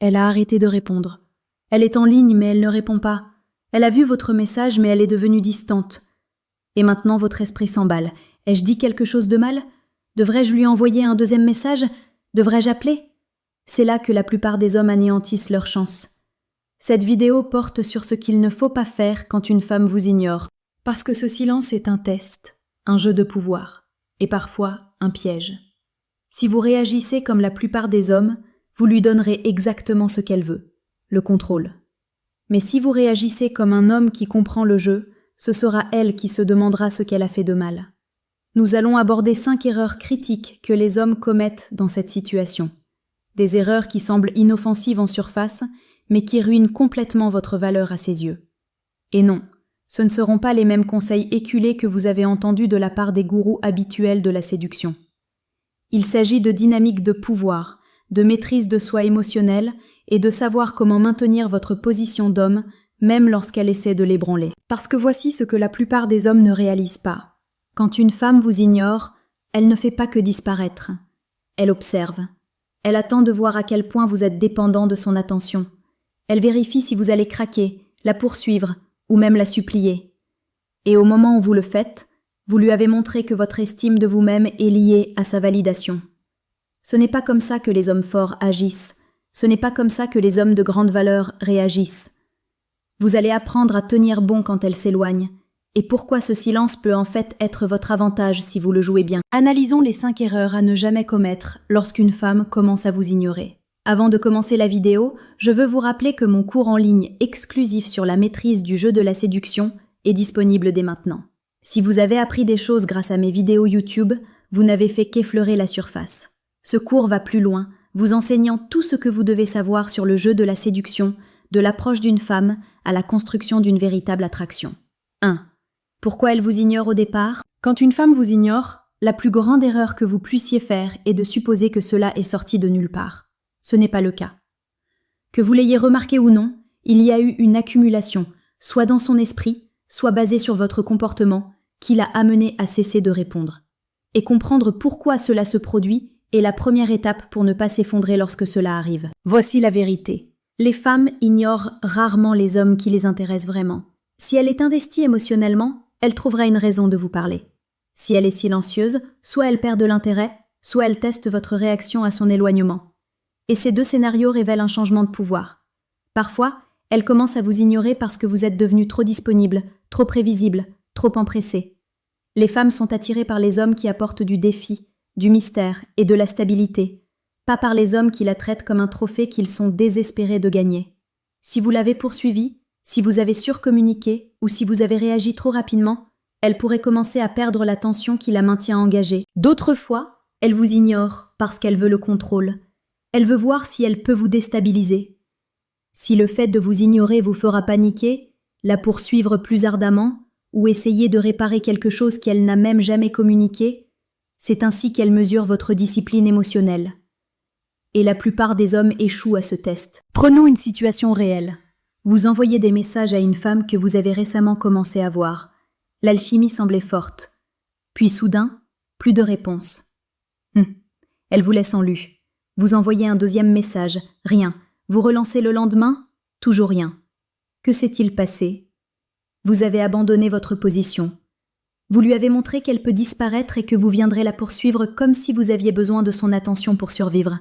Elle a arrêté de répondre. Elle est en ligne, mais elle ne répond pas. Elle a vu votre message, mais elle est devenue distante. Et maintenant, votre esprit s'emballe. Ai-je dit quelque chose de mal? Devrais-je lui envoyer un deuxième message? Devrais-je appeler? C'est là que la plupart des hommes anéantissent leur chance. Cette vidéo porte sur ce qu'il ne faut pas faire quand une femme vous ignore, parce que ce silence est un test, un jeu de pouvoir, et parfois un piège. Si vous réagissez comme la plupart des hommes, vous lui donnerez exactement ce qu'elle veut, le contrôle. Mais si vous réagissez comme un homme qui comprend le jeu, ce sera elle qui se demandera ce qu'elle a fait de mal. Nous allons aborder 5 erreurs critiques que les hommes commettent dans cette situation. Des erreurs qui semblent inoffensives en surface, mais qui ruinent complètement votre valeur à ses yeux. Et non, ce ne seront pas les mêmes conseils éculés que vous avez entendus de la part des gourous habituels de la séduction. Il s'agit de dynamiques de pouvoir, de maîtrise de soi émotionnelle et de savoir comment maintenir votre position d'homme, même lorsqu'elle essaie de l'ébranler. Parce que voici ce que la plupart des hommes ne réalisent pas. Quand une femme vous ignore, elle ne fait pas que disparaître. Elle observe. Elle attend de voir à quel point vous êtes dépendant de son attention. Elle vérifie si vous allez craquer, la poursuivre ou même la supplier. Et au moment où vous le faites, vous lui avez montré que votre estime de vous-même est liée à sa validation. Ce n'est pas comme ça que les hommes forts agissent. Ce n'est pas comme ça que les hommes de grande valeur réagissent. Vous allez apprendre à tenir bon quand elle s'éloigne. Et pourquoi ce silence peut en fait être votre avantage si vous le jouez bien. Analysons les 5 erreurs à ne jamais commettre lorsqu'une femme commence à vous ignorer. Avant de commencer la vidéo, je veux vous rappeler que mon cours en ligne exclusif sur la maîtrise du jeu de la séduction est disponible dès maintenant. Si vous avez appris des choses grâce à mes vidéos YouTube, vous n'avez fait qu'effleurer la surface. Ce cours va plus loin, vous enseignant tout ce que vous devez savoir sur le jeu de la séduction, de l'approche d'une femme à la construction d'une véritable attraction. 1. Pourquoi elle vous ignore au départ? Quand une femme vous ignore, la plus grande erreur que vous puissiez faire est de supposer que cela est sorti de nulle part. Ce n'est pas le cas. Que vous l'ayez remarqué ou non, il y a eu une accumulation, soit dans son esprit, soit basée sur votre comportement, qui l'a amené à cesser de répondre. Et comprendre pourquoi cela se produit est la première étape pour ne pas s'effondrer lorsque cela arrive. Voici la vérité. Les femmes ignorent rarement les hommes qui les intéressent vraiment. Si elle est investie émotionnellement, elle trouvera une raison de vous parler. Si elle est silencieuse, soit elle perd de l'intérêt, soit elle teste votre réaction à son éloignement. Et ces 2 scénarios révèlent un changement de pouvoir. Parfois, elle commence à vous ignorer parce que vous êtes devenu trop disponible, trop prévisible, trop empressé. Les femmes sont attirées par les hommes qui apportent du défi, du mystère et de la stabilité, pas par les hommes qui la traitent comme un trophée qu'ils sont désespérés de gagner. Si vous l'avez poursuivie, si vous avez surcommuniqué ou si vous avez réagi trop rapidement, elle pourrait commencer à perdre l'attention qui la maintient engagée. D'autres fois, elle vous ignore parce qu'elle veut le contrôle. Elle veut voir si elle peut vous déstabiliser. Si le fait de vous ignorer vous fera paniquer, la poursuivre plus ardemment ou essayer de réparer quelque chose qu'elle n'a même jamais communiqué, c'est ainsi qu'elle mesure votre discipline émotionnelle. Et la plupart des hommes échouent à ce test. Prenons une situation réelle. Vous envoyez des messages à une femme que vous avez récemment commencé à voir. L'alchimie semblait forte. Puis soudain, plus de réponse. Elle vous laisse en lu. Vous envoyez un deuxième message, rien. Vous relancez le lendemain, toujours rien. Que s'est-il passé? Vous avez abandonné votre position. Vous lui avez montré qu'elle peut disparaître et que vous viendrez la poursuivre comme si vous aviez besoin de son attention pour survivre.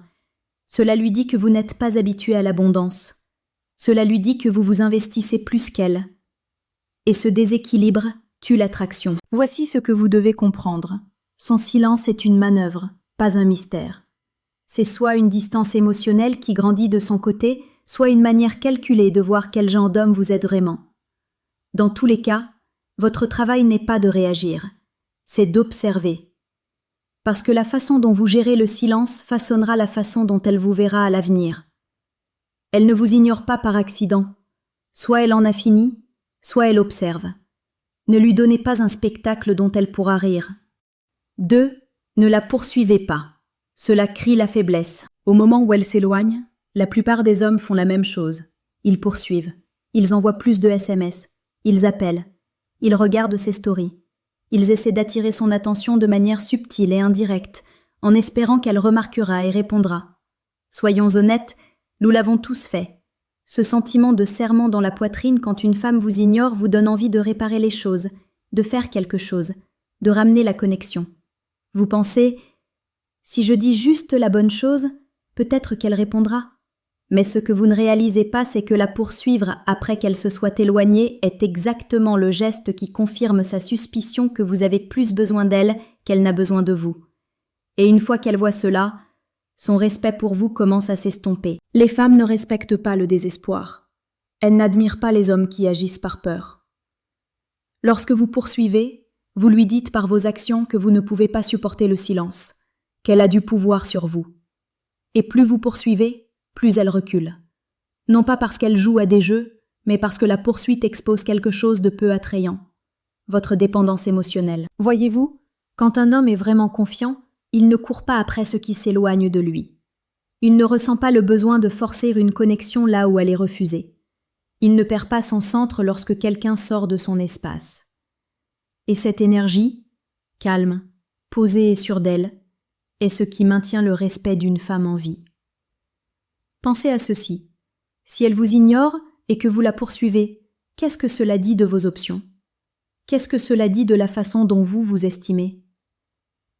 Cela lui dit que vous n'êtes pas habitué à l'abondance. Cela lui dit que vous vous investissez plus qu'elle. Et ce déséquilibre tue l'attraction. Voici ce que vous devez comprendre. Son silence est une manœuvre, pas un mystère. C'est soit une distance émotionnelle qui grandit de son côté, soit une manière calculée de voir quel genre d'homme vous êtes vraiment. Dans tous les cas, votre travail n'est pas de réagir, c'est d'observer. Parce que la façon dont vous gérez le silence façonnera la façon dont elle vous verra à l'avenir. Elle ne vous ignore pas par accident. Soit elle en a fini, soit elle observe. Ne lui donnez pas un spectacle dont elle pourra rire. 2. Ne la poursuivez pas. Cela crie la faiblesse. Au moment où elle s'éloigne, la plupart des hommes font la même chose. Ils poursuivent. Ils envoient plus de SMS. Ils appellent. Ils regardent ses stories. Ils essaient d'attirer son attention de manière subtile et indirecte, en espérant qu'elle remarquera et répondra. Soyons honnêtes, Nous l'avons tous fait. Ce sentiment de serrement dans la poitrine quand une femme vous ignore vous donne envie de réparer les choses, de faire quelque chose, de ramener la connexion. Vous pensez « Si je dis juste la bonne chose, peut-être qu'elle répondra ». Mais ce que vous ne réalisez pas, c'est que la poursuivre après qu'elle se soit éloignée est exactement le geste qui confirme sa suspicion que vous avez plus besoin d'elle qu'elle n'a besoin de vous. Et une fois qu'elle voit cela, son respect pour vous commence à s'estomper. Les femmes ne respectent pas le désespoir. Elles n'admirent pas les hommes qui agissent par peur. Lorsque vous poursuivez, vous lui dites par vos actions que vous ne pouvez pas supporter le silence, qu'elle a du pouvoir sur vous. Et plus vous poursuivez, plus elle recule. Non pas parce qu'elle joue à des jeux, mais parce que la poursuite expose quelque chose de peu attrayant. Votre dépendance émotionnelle. Voyez-vous, quand un homme est vraiment confiant, il ne court pas après ce qui s'éloigne de lui. Il ne ressent pas le besoin de forcer une connexion là où elle est refusée. Il ne perd pas son centre lorsque quelqu'un sort de son espace. Et cette énergie, calme, posée et sûre d'elle, est ce qui maintient le respect d'une femme en vie. Pensez à ceci. Si elle vous ignore et que vous la poursuivez, qu'est-ce que cela dit de vos options? Qu'est-ce que cela dit de la façon dont vous vous estimez?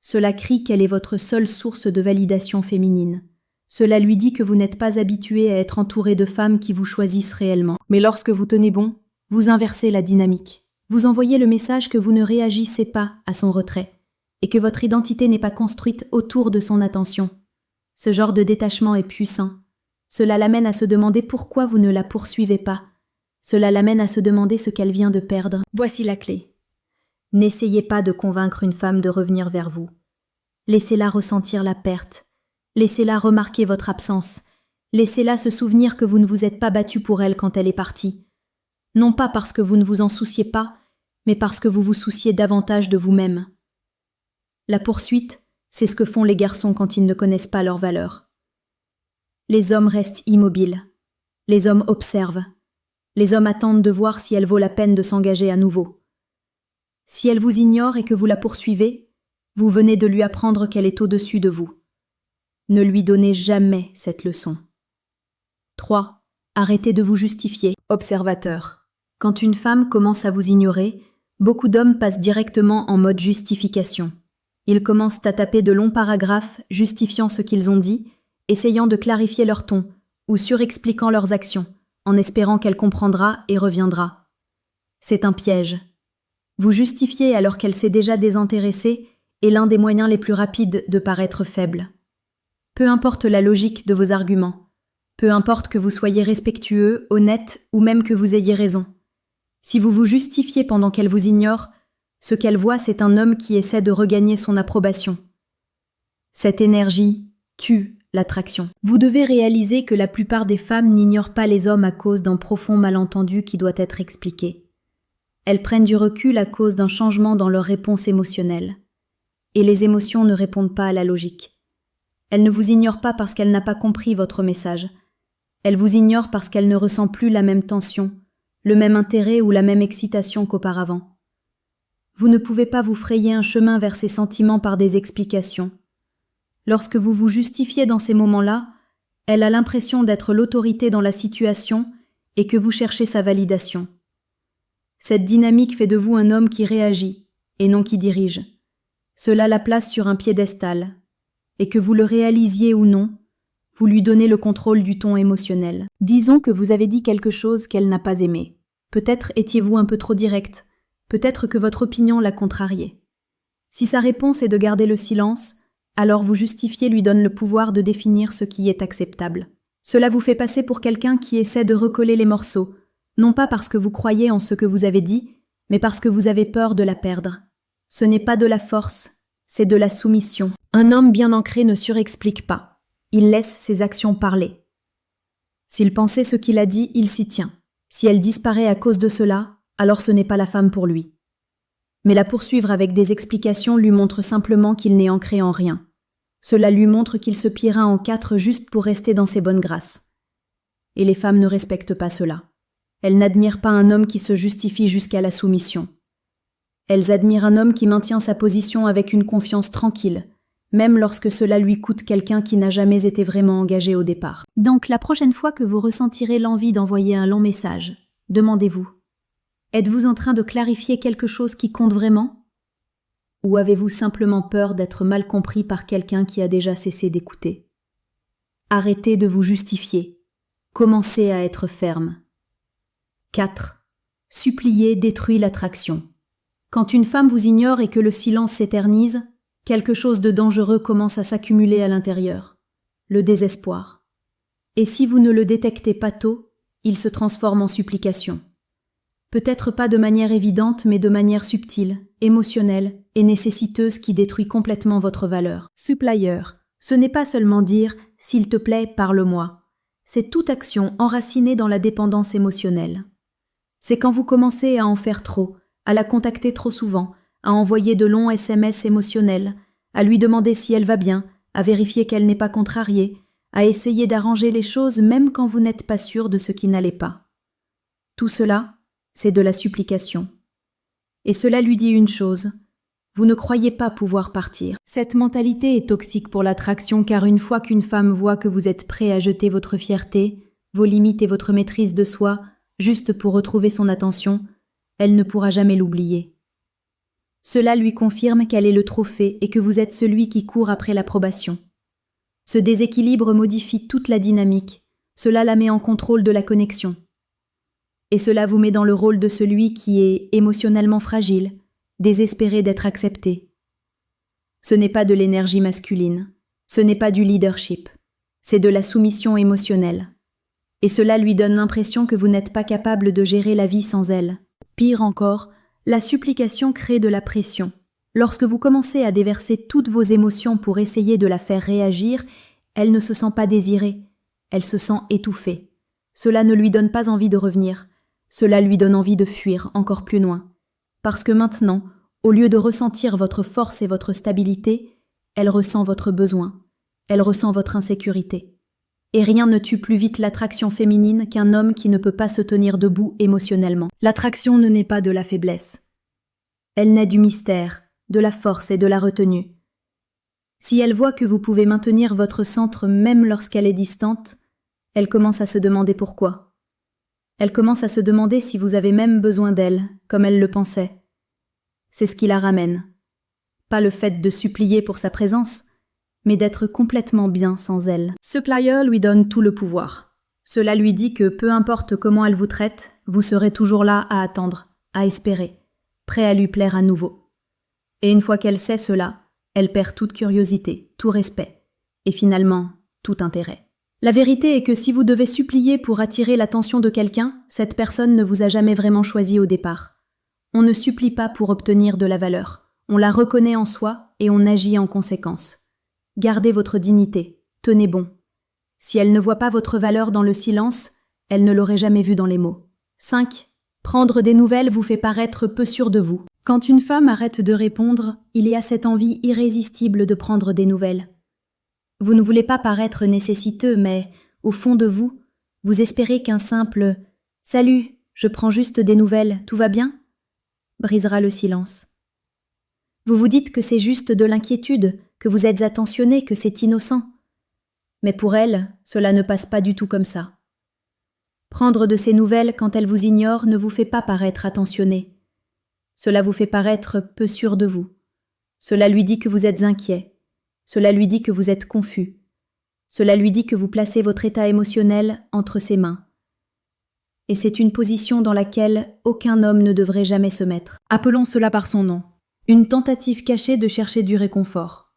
Cela crie qu'elle est votre seule source de validation féminine. Cela lui dit que vous n'êtes pas habitué à être entouré de femmes qui vous choisissent réellement. Mais lorsque vous tenez bon, vous inversez la dynamique. Vous envoyez le message que vous ne réagissez pas à son retrait et que votre identité n'est pas construite autour de son attention. Ce genre de détachement est puissant. Cela l'amène à se demander pourquoi vous ne la poursuivez pas. Cela l'amène à se demander ce qu'elle vient de perdre. Voici la clé. N'essayez pas de convaincre une femme de revenir vers vous. Laissez-la ressentir la perte. Laissez-la remarquer votre absence. Laissez-la se souvenir que vous ne vous êtes pas battu pour elle quand elle est partie. Non pas parce que vous ne vous en souciez pas, mais parce que vous vous souciez davantage de vous-même. La poursuite, c'est ce que font les garçons quand ils ne connaissent pas leur valeur. Les hommes restent immobiles. Les hommes observent. Les hommes attendent de voir si elle vaut la peine de s'engager à nouveau. Si elle vous ignore et que vous la poursuivez, vous venez de lui apprendre qu'elle est au-dessus de vous. Ne lui donnez jamais cette leçon. 3. Arrêtez de vous justifier. Observateur. Quand une femme commence à vous ignorer, beaucoup d'hommes passent directement en mode justification. Ils commencent à taper de longs paragraphes justifiant ce qu'ils ont dit, essayant de clarifier leur ton ou surexpliquant leurs actions, en espérant qu'elle comprendra et reviendra. C'est un piège. Vous justifier alors qu'elle s'est déjà désintéressée est l'un des moyens les plus rapides de paraître faible. Peu importe la logique de vos arguments, peu importe que vous soyez respectueux, honnête ou même que vous ayez raison. Si vous vous justifiez pendant qu'elle vous ignore, ce qu'elle voit, c'est un homme qui essaie de regagner son approbation. Cette énergie tue l'attraction. Vous devez réaliser que la plupart des femmes n'ignorent pas les hommes à cause d'un profond malentendu qui doit être expliqué. Elles prennent du recul à cause d'un changement dans leur réponse émotionnelle. Et les émotions ne répondent pas à la logique. Elle ne vous ignore pas parce qu'elle n'a pas compris votre message. Elle vous ignore parce qu'elle ne ressent plus la même tension, le même intérêt ou la même excitation qu'auparavant. Vous ne pouvez pas vous frayer un chemin vers ces sentiments par des explications. Lorsque vous vous justifiez dans ces moments-là, elle a l'impression d'être l'autorité dans la situation et que vous cherchez sa validation. Cette dynamique fait de vous un homme qui réagit et non qui dirige. Cela la place sur un piédestal. Et que vous le réalisiez ou non, vous lui donnez le contrôle du ton émotionnel. Disons que vous avez dit quelque chose qu'elle n'a pas aimé. Peut-être étiez-vous un peu trop direct. Peut-être que votre opinion l'a contrarié. Si sa réponse est de garder le silence, alors vous justifier lui donne le pouvoir de définir ce qui est acceptable. Cela vous fait passer pour quelqu'un qui essaie de recoller les morceaux, non pas parce que vous croyez en ce que vous avez dit, mais parce que vous avez peur de la perdre. Ce n'est pas de la force, c'est de la soumission. Un homme bien ancré ne surexplique pas. Il laisse ses actions parler. S'il pensait ce qu'il a dit, il s'y tient. Si elle disparaît à cause de cela, alors ce n'est pas la femme pour lui. Mais la poursuivre avec des explications lui montre simplement qu'il n'est ancré en rien. Cela lui montre qu'il se pliera en 4 juste pour rester dans ses bonnes grâces. Et les femmes ne respectent pas cela. Elles n'admirent pas un homme qui se justifie jusqu'à la soumission. Elles admirent un homme qui maintient sa position avec une confiance tranquille, même lorsque cela lui coûte quelqu'un qui n'a jamais été vraiment engagé au départ. Donc la prochaine fois que vous ressentirez l'envie d'envoyer un long message, demandez-vous: êtes-vous en train de clarifier quelque chose qui compte vraiment? Ou avez-vous simplement peur d'être mal compris par quelqu'un qui a déjà cessé d'écouter? Arrêtez de vous justifier. Commencez à être ferme. 4. Supplier détruit l'attraction. Quand une femme vous ignore et que le silence s'éternise, quelque chose de dangereux commence à s'accumuler à l'intérieur. Le désespoir. Et si vous ne le détectez pas tôt, il se transforme en supplication. Peut-être pas de manière évidente, mais de manière subtile, émotionnelle et nécessiteuse qui détruit complètement votre valeur. Supplier, ce n'est pas seulement dire « s'il te plaît, parle-moi ». C'est toute action enracinée dans la dépendance émotionnelle. C'est quand vous commencez à en faire trop, à la contacter trop souvent, à envoyer de longs SMS émotionnels, à lui demander si elle va bien, à vérifier qu'elle n'est pas contrariée, à essayer d'arranger les choses même quand vous n'êtes pas sûr de ce qui n'allait pas. Tout cela, c'est de la supplication. Et cela lui dit une chose: vous ne croyez pas pouvoir partir. Cette mentalité est toxique pour l'attraction car une fois qu'une femme voit que vous êtes prêt à jeter votre fierté, vos limites et votre maîtrise de soi, juste pour retrouver son attention, elle ne pourra jamais l'oublier. Cela lui confirme qu'elle est le trophée et que vous êtes celui qui court après l'approbation. Ce déséquilibre modifie toute la dynamique, cela la met en contrôle de la connexion. Et cela vous met dans le rôle de celui qui est émotionnellement fragile, désespéré d'être accepté. Ce n'est pas de l'énergie masculine, ce n'est pas du leadership, c'est de la soumission émotionnelle. Et cela lui donne l'impression que vous n'êtes pas capable de gérer la vie sans elle. Pire encore, la supplication crée de la pression. Lorsque vous commencez à déverser toutes vos émotions pour essayer de la faire réagir, elle ne se sent pas désirée, elle se sent étouffée. Cela ne lui donne pas envie de revenir, cela lui donne envie de fuir encore plus loin. Parce que maintenant, au lieu de ressentir votre force et votre stabilité, elle ressent votre besoin, elle ressent votre insécurité. Et rien ne tue plus vite l'attraction féminine qu'un homme qui ne peut pas se tenir debout émotionnellement. L'attraction ne naît pas de la faiblesse. Elle naît du mystère, de la force et de la retenue. Si elle voit que vous pouvez maintenir votre centre même lorsqu'elle est distante, elle commence à se demander pourquoi. Elle commence à se demander si vous avez même besoin d'elle, comme elle le pensait. C'est ce qui la ramène. Pas le fait de supplier pour sa présence, mais d'être complètement bien sans elle. Supplier lui donne tout le pouvoir. Cela lui dit que peu importe comment elle vous traite, vous serez toujours là à attendre, à espérer, prêt à lui plaire à nouveau. Et une fois qu'elle sait cela, elle perd toute curiosité, tout respect, et finalement, tout intérêt. La vérité est que si vous devez supplier pour attirer l'attention de quelqu'un, cette personne ne vous a jamais vraiment choisi au départ. On ne supplie pas pour obtenir de la valeur. On la reconnaît en soi et on agit en conséquence. Gardez votre dignité, tenez bon. Si elle ne voit pas votre valeur dans le silence, elle ne l'aurait jamais vu dans les mots. 5. Prendre des nouvelles vous fait paraître peu sûr de vous. Quand une femme arrête de répondre, il y a cette envie irrésistible de prendre des nouvelles. Vous ne voulez pas paraître nécessiteux, mais, au fond de vous, vous espérez qu'un simple « Salut, je prends juste des nouvelles, tout va bien ?» brisera le silence. Vous vous dites que c'est juste de l'inquiétude, que vous êtes attentionné, que c'est innocent. Mais pour elle, cela ne passe pas du tout comme ça. Prendre de ses nouvelles quand elle vous ignore ne vous fait pas paraître attentionné. Cela vous fait paraître peu sûr de vous. Cela lui dit que vous êtes inquiet. Cela lui dit que vous êtes confus. Cela lui dit que vous placez votre état émotionnel entre ses mains. Et c'est une position dans laquelle aucun homme ne devrait jamais se mettre. Appelons cela par son nom. Une tentative cachée de chercher du réconfort.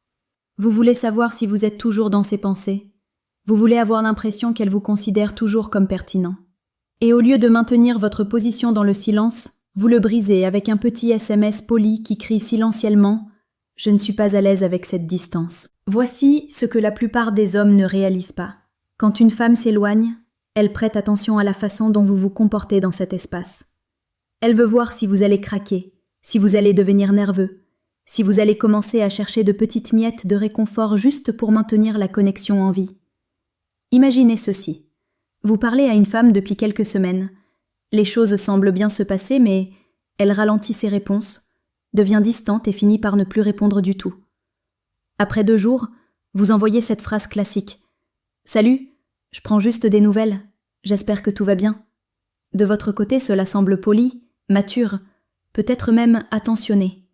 Vous voulez savoir si vous êtes toujours dans ses pensées. Vous voulez avoir l'impression qu'elle vous considère toujours comme pertinent. Et au lieu de maintenir votre position dans le silence, vous le brisez avec un petit SMS poli qui crie silenciellement « Je ne suis pas à l'aise avec cette distance ». Voici ce que la plupart des hommes ne réalisent pas. Quand une femme s'éloigne, elle prête attention à la façon dont vous vous comportez dans cet espace. Elle veut voir si vous allez craquer, si vous allez devenir nerveux, si vous allez commencer à chercher de petites miettes de réconfort juste pour maintenir la connexion en vie. Imaginez ceci. Vous parlez à une femme depuis quelques semaines. Les choses semblent bien se passer, mais elle ralentit ses réponses, devient distante et finit par ne plus répondre du tout. Après 2 jours, vous envoyez cette phrase classique. « Salut, je prends juste des nouvelles. J'espère que tout va bien. » De votre côté, cela semble poli, mature, peut-être même attentionné.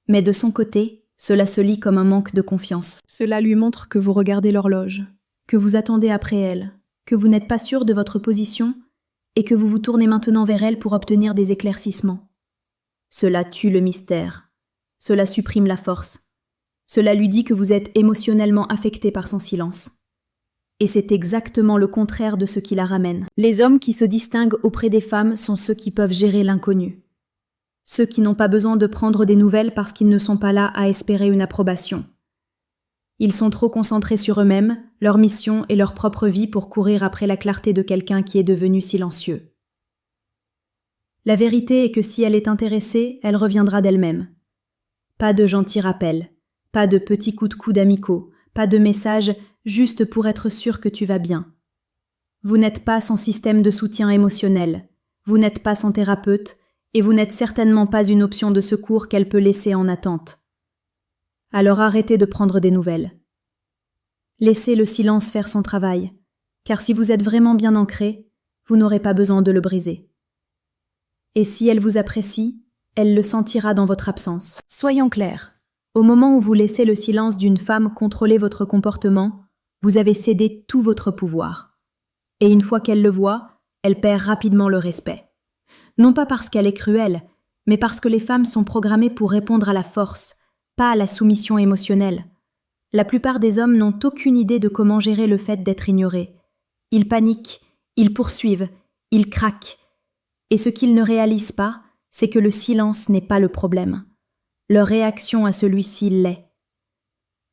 Mais de son côté, cela se lit comme un manque de confiance. Cela lui montre que vous regardez l'horloge, que vous attendez après elle, que vous n'êtes pas sûr de votre position et que vous vous tournez maintenant vers elle pour obtenir des éclaircissements. Cela tue le mystère. Cela supprime la force. Cela lui dit que vous êtes émotionnellement affecté par son silence. Et c'est exactement le contraire de ce qui la ramène. Les hommes qui se distinguent auprès des femmes sont ceux qui peuvent gérer l'inconnu. Ceux qui n'ont pas besoin de prendre des nouvelles parce qu'ils ne sont pas là à espérer une approbation. Ils sont trop concentrés sur eux-mêmes, leur mission et leur propre vie pour courir après la clarté de quelqu'un qui est devenu silencieux. La vérité est que si elle est intéressée, elle reviendra d'elle-même. Pas de gentils rappels, pas de petits coups de coude amicaux, pas de messages juste pour être sûr que tu vas bien. Vous n'êtes pas son système de soutien émotionnel, vous n'êtes pas son thérapeute, et vous n'êtes certainement pas une option de secours qu'elle peut laisser en attente. Alors arrêtez de prendre des nouvelles. Laissez le silence faire son travail, car si vous êtes vraiment bien ancré, vous n'aurez pas besoin de le briser. Et si elle vous apprécie, elle le sentira dans votre absence. Soyons clairs. Au moment où vous laissez le silence d'une femme contrôler votre comportement, vous avez cédé tout votre pouvoir. Et une fois qu'elle le voit, elle perd rapidement le respect. Non pas parce qu'elle est cruelle, mais parce que les femmes sont programmées pour répondre à la force, pas à la soumission émotionnelle. La plupart des hommes n'ont aucune idée de comment gérer le fait d'être ignorés. Ils paniquent, ils poursuivent, ils craquent. Et ce qu'ils ne réalisent pas, c'est que le silence n'est pas le problème. Leur réaction à celui-ci l'est.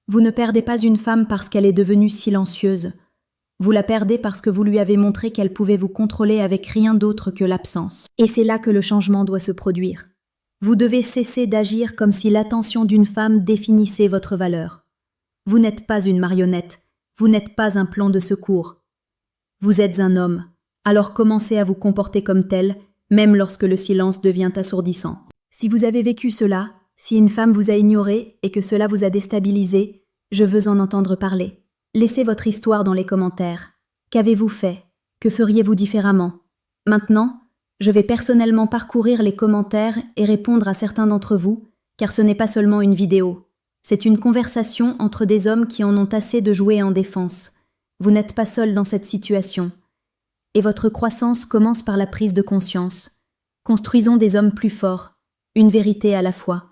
Vous ne perdez pas une femme parce qu'elle est devenue silencieuse. Vous la perdez parce que vous lui avez montré qu'elle pouvait vous contrôler avec rien d'autre que l'absence. Et c'est là que le changement doit se produire. Vous devez cesser d'agir comme si l'attention d'une femme définissait votre valeur. Vous n'êtes pas une marionnette, vous n'êtes pas un plan de secours. Vous êtes un homme, alors commencez à vous comporter comme tel, même lorsque le silence devient assourdissant. Si vous avez vécu cela, si une femme vous a ignoré et que cela vous a déstabilisé, je veux en entendre parler. Laissez votre histoire dans les commentaires. Qu'avez-vous fait? Que feriez-vous différemment? Maintenant, je vais personnellement parcourir les commentaires et répondre à certains d'entre vous, car ce n'est pas seulement une vidéo. C'est une conversation entre des hommes qui en ont assez de jouer en défense. Vous n'êtes pas seul dans cette situation. Et votre croissance commence par la prise de conscience. Construisons des hommes plus forts, une vérité à la fois.